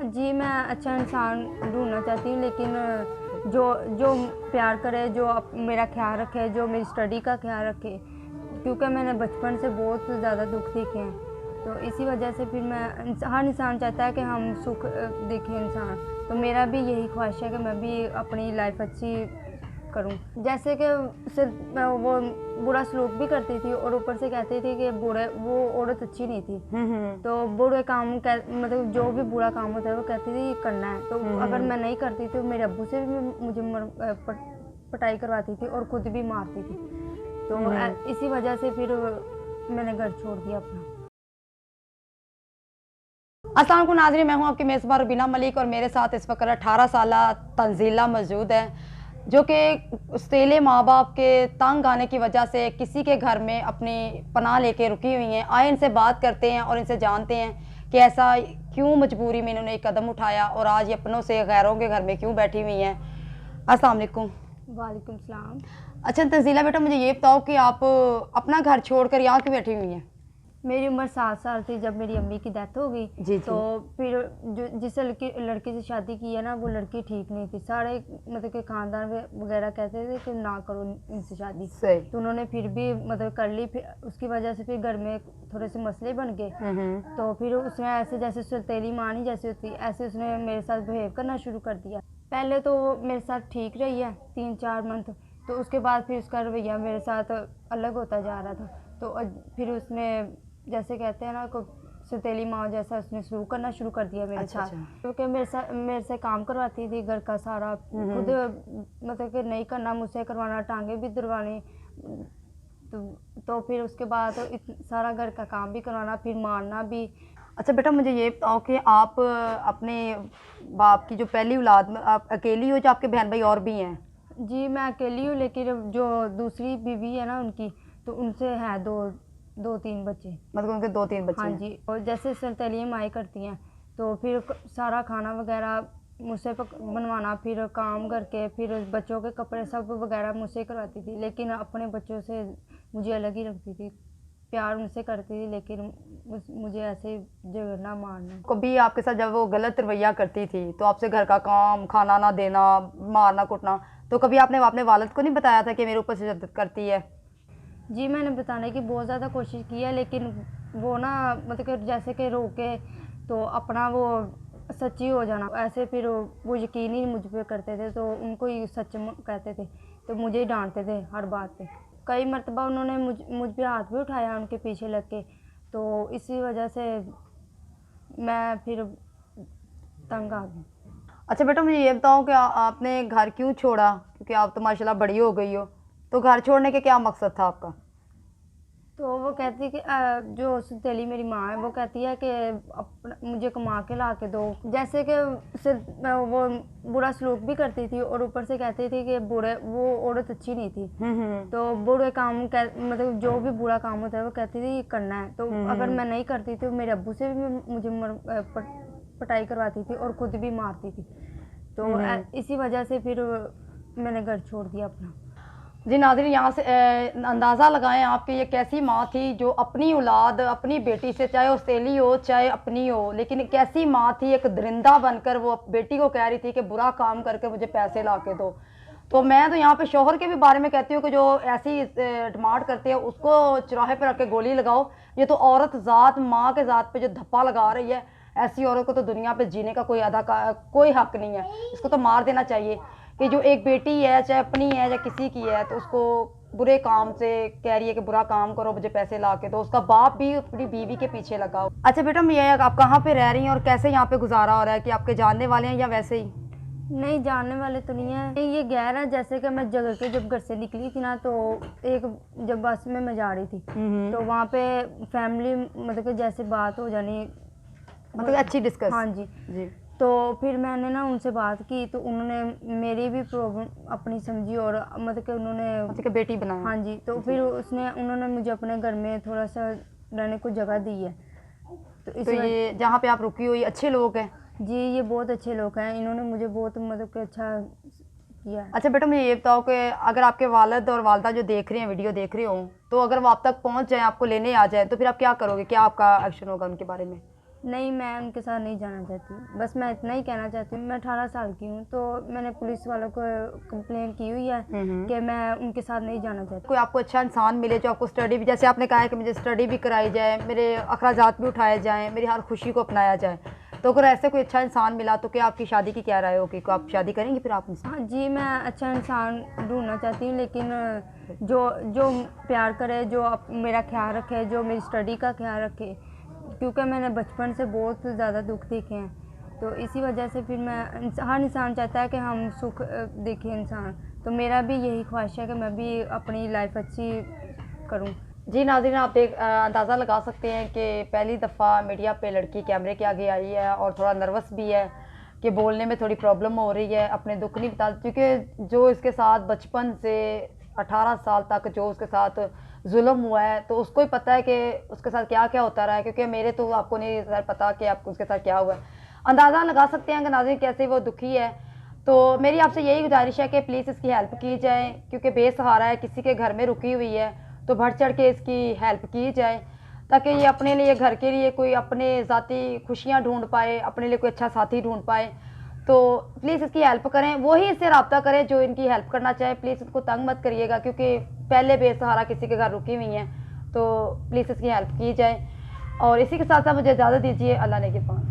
जी, मैं अच्छा इंसान ढूँढना चाहती हूँ, लेकिन जो जो प्यार करे, जो मेरा ख़्याल रखे, जो मेरी स्टडी का ख़्याल रखे, क्योंकि मैंने बचपन से बहुत ज़्यादा दुःख देखे हैं। तो इसी वजह से फिर हर इंसान चाहता है कि हम सुख देखें इंसान। तो मेरा भी यही ख्वाहिश है कि मैं भी अपनी लाइफ अच्छी करूं। जैसे कि सिर्फ मैं वो बुरा सलूक भी करती थी और ऊपर से कहती थी कि वो औरत अच्छी नहीं थी। तो बुरे काम मतलब जो भी बुरा काम होता है वो कहती थी करना है। तो अगर मैं नहीं करती तो मेरे अब्बू से भी मुझे पटाई करवाती थी और खुद भी मारती थी। तो इसी वजह से फिर मैंने घर छोड़ दिया अपना। अस्सलाम वालेकुम नाज़रीन, मैं हूं आपकी मेज़बान रुबीना मलिक और मेरे साथ इस वक्त 18 साल तंजीला मौजूद है, जो कि अकेले माँ बाप के तंग आने की वजह से किसी के घर में अपनी पनाह लेके रुकी हुई हैं। आए इनसे बात करते हैं और इनसे जानते हैं कि ऐसा क्यों मजबूरी में इन्होंने एक कदम उठाया और आज ये अपनों से गैरों के घर में क्यों बैठी हुई हैं। अस्सलाम वालेकुम। वालेकुम सलाम। अच्छा तंजीला बेटा, मुझे ये बताओ कि आप अपना घर छोड़कर यहाँ क्यों बैठी हुई हैं? मेरी उम्र 7 साल थी जब मेरी अम्मी की डेथ हो गई। जी। तो फिर जिस लड़की से शादी की है ना, वो लड़की ठीक नहीं थी। सारे मतलब कि खानदान वगैरह कहते थे कि ना करो इनसे शादी। सही। तो उन्होंने फिर भी मतलब कर ली। फिर उसकी वजह से फिर घर में थोड़े से मसले बन गए। तो फिर उसने ऐसे जैसे सौतेली माँ नहीं जैसे होती, ऐसे उसने मेरे साथ बिहेव करना शुरू कर दिया। पहले तो वो मेरे साथ ठीक रही है 3-4 मंथ। तो उसके बाद फिर उसका रवैया मेरे साथ अलग होता जा रहा था। तो फिर उसने जैसे कहते हैं ना को सौतेली माँ जैसा उसने शुरू करना शुरू कर दिया मेरे साथ। क्योंकि मेरे से काम करवाती थी घर का सारा, खुद मतलब कि नहीं करना, मुझसे करवाना, टांगे भी दरवानी। तो फिर उसके बाद सारा घर का काम भी करवाना, फिर मारना भी। अच्छा बेटा, मुझे ये बताओ कि आप अपने बाप की जो पहली औलाद में आप अकेली हो, जो आपके बहन भाई और भी हैं? जी, मैं अकेली हूँ, लेकिन जो दूसरी बीवी है ना उनकी, तो उनसे है 2-3 बच्चे। मतलब उनके 2-3 बच्चे हाँ हैं। जी। और जैसे सौतेली माएँ करती हैं, तो फिर सारा खाना वगैरह मुझसे बनवाना, फिर काम करके, फिर बच्चों के कपड़े सब वगैरह मुझसे करवाती थी। लेकिन अपने बच्चों से मुझे अलग ही रखती थी, प्यार उनसे करती थी, लेकिन मुझे ऐसे झगड़ना मारना। कभी आपके साथ जब वो गलत रवैया करती थी तो आपसे घर का काम, खाना ना देना, मारना कुटना, तो कभी आपने अपने वालिद को नहीं बताया था कि मेरे ऊपर तशद्दुद करती है? जी, मैंने बताने की बहुत ज़्यादा कोशिश की है, लेकिन वो ना मतलब कि जैसे कि रोके तो अपना वो सच्ची हो जाना, ऐसे फिर वो यकीन ही मुझ पे करते थे। तो उनको ही सच कहते थे, तो मुझे ही डांटते थे हर बात पे। कई मरतबा उन्होंने मुझ पे हाथ भी उठाया उनके पीछे लग के। तो इसी वजह से मैं फिर तंग आ गई। अच्छा बेटा, मुझे ये बताओ कि आपने घर क्यों छोड़ा? क्योंकि आप तो माशाल्लाह बड़ी हो गई हो, तो घर छोड़ने के क्या मकसद था आपका? तो वो कहती कि जो सौतेली मेरी माँ है, वो कहती है कि मुझे कमा के ला के दो। जैसे कि सिर्फ वो बुरा सलूक भी करती थी और ऊपर से कहती थी कि वो औरत अच्छी नहीं थी। तो बुरे काम मतलब जो भी बुरा काम होता है वो कहती थी करना है। तो अगर मैं नहीं करती तो मेरे अब्बू से भी मुझे पटाई करवाती थी और खुद भी मारती थी। तो इसी वजह से फिर मैंने घर छोड़ दिया अपना। जी नाज़रीन, यहाँ से अंदाज़ा लगाएं आप कि ये कैसी माँ थी जो अपनी औलाद, अपनी बेटी से, चाहे वो सहेली हो चाहे अपनी हो, लेकिन कैसी माँ थी, एक दरिंदा बनकर वो बेटी को कह रही थी कि बुरा काम करके मुझे पैसे ला के दो। तो मैं तो यहाँ पे शोहर के भी बारे में कहती हूँ कि जो ऐसी डिमांड करते हैं उसको चौराहे पर रख के गोली लगाओ। ये तो औरत ज़ात, माँ के ज़ात पे जो धप्पा लगा रही है, ऐसी औरत को तो दुनिया पे जीने का कोई हक नहीं है। इसको तो मार देना चाहिए। कि जो एक बेटी है, चाहे अपनी है या किसी की है, तो उसको बुरे काम से कह रही है कि बुरा काम करो मुझे पैसे ला के दो, उसका बाप भी अपनी बीवी के पीछे लगा हो। अच्छा बेटा, ये आप कहाँ पे रह रही हैं और कैसे यहाँ पे गुजारा हो रहा है? कि आपके जानने वाले हैं या वैसे ही? नहीं, जानने वाले तो नहीं है, ये गैर है। जैसे कि मैं जगह के जब घर से निकली थी ना, तो जब बस में मैं जा रही थी, तो वहाँ पे फैमिली मतलब कि जैसे बात हो जानी, मतलब अच्छी डिस्कस। हाँ जी। तो फिर मैंने ना उनसे बात की, तो उन्होंने मेरी भी प्रॉब्लम अपनी समझी और मतलब कि उन्होंने बेटी बनाया। हाँ जी। तो फिर उन्होंने मुझे अपने घर में थोड़ा सा रहने को जगह दी है। तो ये जहाँ पे आप रुकी हो ये अच्छे लोग हैं? जी, ये बहुत अच्छे लोग हैं, इन्होंने मुझे बहुत मतलब कि अच्छा किया है। अच्छा बेटा, मुझे ये बताओ कि अगर आपके वालिद और वालदा जो देख रहे हैं, वीडियो देख रहे हो, तो अगर वो आप तक पहुँच जाए, आपको लेने आ जाए, तो फिर आप क्या करोगे? क्या आपका एक्शन होगा उनके बारे में? नहीं, मैं उनके साथ नहीं जाना चाहती। बस मैं इतना ही कहना चाहती हूँ, मैं 18 साल की हूँ, तो मैंने पुलिस वालों को कंप्लेन की हुई है कि मैं उनके साथ नहीं जाना चाहती। कोई आपको अच्छा इंसान मिले जो आपको स्टडी भी, जैसे आपने कहा है कि मुझे स्टडी भी कराई जाए, मेरे अखराजात भी उठाए जाएँ, मेरी हर खुशी को अपनाया जाए, तो अगर ऐसे कोई अच्छा इंसान मिला तो क्या आपकी शादी की क्या राय होगी? को आप शादी करेंगी फिर आप उनसे? हाँ जी, मैं अच्छा इंसान ढूँढना चाहती हूँ, लेकिन जो जो प्यार करे, जो मेरा ख्याल रखे, जो मेरी स्टडी का ख्याल रखे, क्योंकि मैंने बचपन से बहुत ज़्यादा दुख देखे हैं। तो इसी वजह से फिर हर इंसान चाहता है कि हम सुख देखें इंसान, तो मेरा भी यही ख्वाहिश है कि मैं भी अपनी लाइफ अच्छी करूँ। जी नाज़रीन, आप अंदाज़ा लगा सकते हैं कि पहली दफ़ा मीडिया पे लड़की कैमरे के आगे आई है और थोड़ा नर्वस भी है कि बोलने में थोड़ी प्रॉब्लम हो रही है, अपने दुख नहीं बता, क्योंकि जो इसके साथ बचपन से 18 साल तक जो उसके साथ जुल्म हुआ है, तो उसको ही पता है कि उसके साथ क्या क्या होता रहा है, क्योंकि मेरे तो आपको नहीं सर पता कि आपको उसके साथ क्या हुआ है। अंदाज़ा लगा सकते हैं कि नाज़रीन कैसे वो दुखी है। तो मेरी आपसे यही गुजारिश है कि प्लीज़ इसकी हेल्प की जाए, क्योंकि बेसहारा है, किसी के घर में रुकी हुई है, तो बढ़ चढ़ के इसकी हेल्प की जाए, ताकि ये अपने लिए, घर के लिए कोई अपने ज़ाती खुशियाँ ढूंढ पाए, अपने लिए कोई अच्छा साथी ढूंढ पाए। तो प्लीज़ इसकी हेल्प करें, वही इससे रब्ता करें जो इनकी हेल्प करना चाहे। प्लीज़ इसको तंग मत करिएगा, क्योंकि पहले बेसहारा किसी के घर रुकी हुई हैं, तो प्लीज़ इसकी हेल्प की जाए। और इसी के साथ साथ मुझे इजाज़त दीजिए। अल्लाह ने के पास।